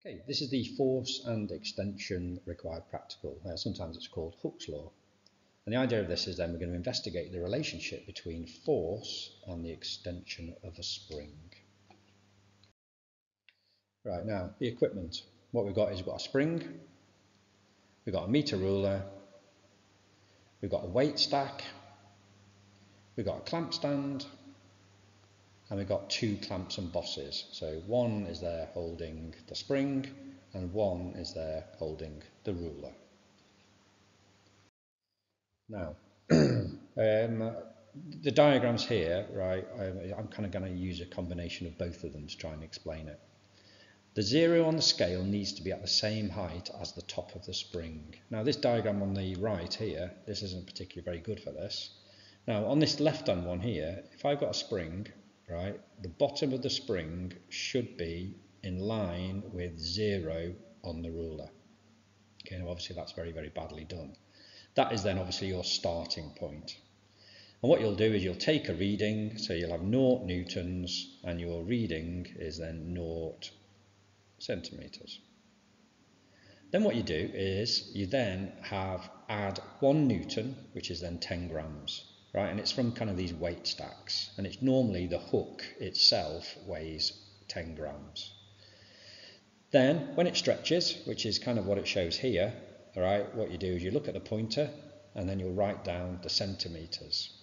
Okay, this is the force and extension required practical. Sometimes it's called Hooke's law. And the idea of this is then we're going to investigate the relationship between force and the extension of a spring. Right, now the equipment. What we've got is we've got a spring, we've got a meter ruler, we've got a weight stack, we've got a clamp stand, and we've got two clamps and bosses. So one is there holding the spring and one is there holding the ruler. Now, the diagrams here, right, I'm kind of going to use a combination of both of them to try and explain it. The zero on the scale needs to be at the same height as the top of the spring. Now this diagram on the right here, this isn't particularly very good for this. Now on this left hand one here, if I've got a spring, right, the bottom of the spring should be in line with 0 on the ruler. Okay, now obviously that's very, very badly done. That is then obviously your starting point. And what you'll do is you'll take a reading, so you'll have 0 newtons, and your reading is then 0 centimeters. Then what you do is you then add 1 newton, which is then 10 grams. Right, and it's from kind of these weight stacks, and it's normally the hook itself weighs 10 grams. Then when it stretches, which is kind of what it shows here, all right, what you do is you look at the pointer and then you'll write down the centimeters.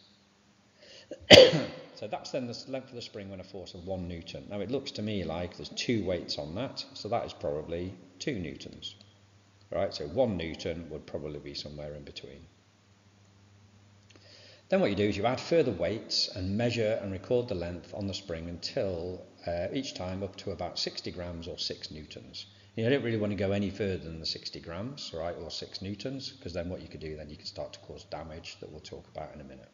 So that's then the length of the spring when a force of 1 newton. Now it looks to me like there's 2 weights on that, so that is probably 2 newtons. Right, so 1 newton would probably be somewhere in between. Then what you do is you add further weights and measure and record the length on the spring until each time up to about 60 grams or 6 newtons. You don't really want to go any further than the 60 grams, right, or 6 newtons, because then what you could do, then you could start to cause damage that we'll talk about in a minute.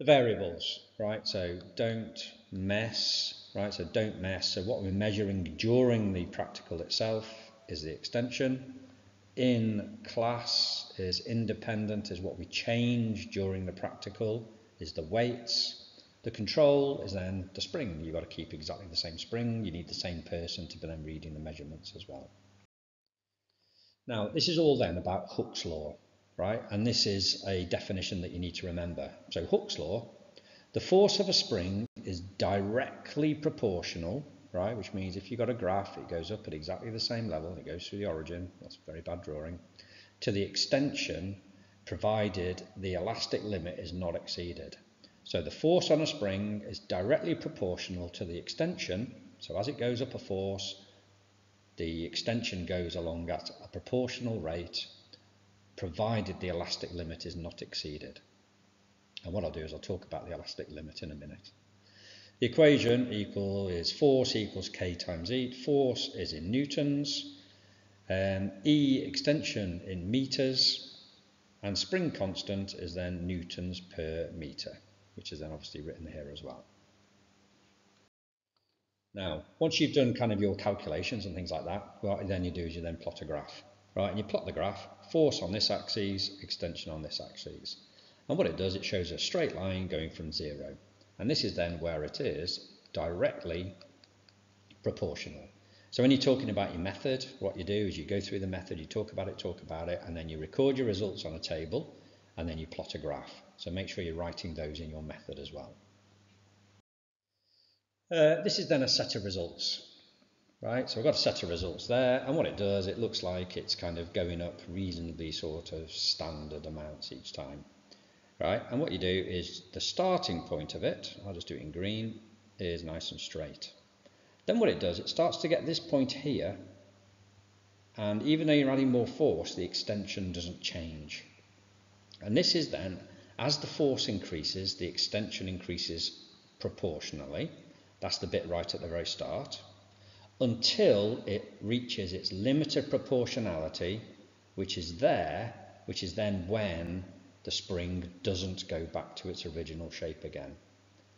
The variables, right, so don't mess, right, so don't mess. So what we're measuring during the practical itself is the extension. In class is independent, is what we change during the practical, is the weights. The control is then the spring. You've got to keep exactly the same spring. You need the same person to be then reading the measurements as well. Now, this is all then about Hooke's law, right? And this is a definition that you need to remember. So Hooke's law, the force of a spring is directly proportional, right, which means if you've got a graph, it goes up at exactly the same level, it goes through the origin, that's a very bad drawing, to the extension, provided the elastic limit is not exceeded. So the force on a spring is directly proportional to the extension, so as it goes up a force, the extension goes along at a proportional rate, provided the elastic limit is not exceeded. And what I'll do is I'll talk about the elastic limit in a minute. The equation is force equals K times E. Force is in newtons, E extension in meters, and spring constant is then newtons per meter, which is then obviously written here as well. Now, once you've done kind of your calculations and things like that, what then you do is you then plot a graph, right? And you plot the graph, force on this axis, extension on this axis. And what it does, it shows a straight line going from 0. And this is then where it is directly proportional. So when you're talking about your method, what you do is you go through the method, you talk about it, and then you record your results on a table, and then you plot a graph. So make sure you're writing those in your method as well. This is then a set of results, right? So I've got a set of results there, and what it does, it looks like it's kind of going up reasonably sort of standard amounts each time. Right, and what you do is the starting point of it, I'll just do it in green, is nice and straight. Then what it does, it starts to get this point here, and even though you're adding more force, the extension doesn't change. And this is then, as the force increases, the extension increases proportionally. That's the bit right at the very start, until it reaches its limit of proportionality, which is then when the spring doesn't go back to its original shape again,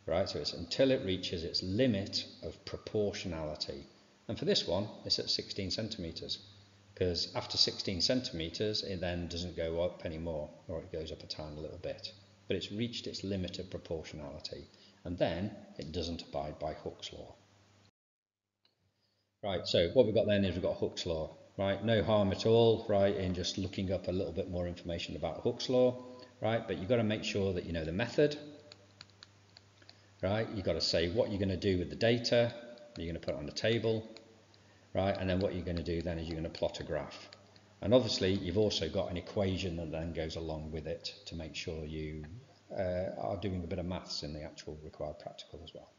right? So it's until it reaches its limit of proportionality. And for this one, it's at 16 centimeters, because after 16 centimeters, it then doesn't go up anymore, or it goes up a tiny little bit. But it's reached its limit of proportionality, and then it doesn't abide by Hooke's law. Right, so what we've got then is we've got Hooke's law, right? No harm at all, right, in just looking up a little bit more information about Hooke's law, right? But you've got to make sure that you know the method, right? You've got to say what you're going to do with the data, you're going to put it on the table, right? And then what you're going to do then is you're going to plot a graph. And obviously you've also got an equation that then goes along with it to make sure you are doing a bit of maths in the actual required practical as well.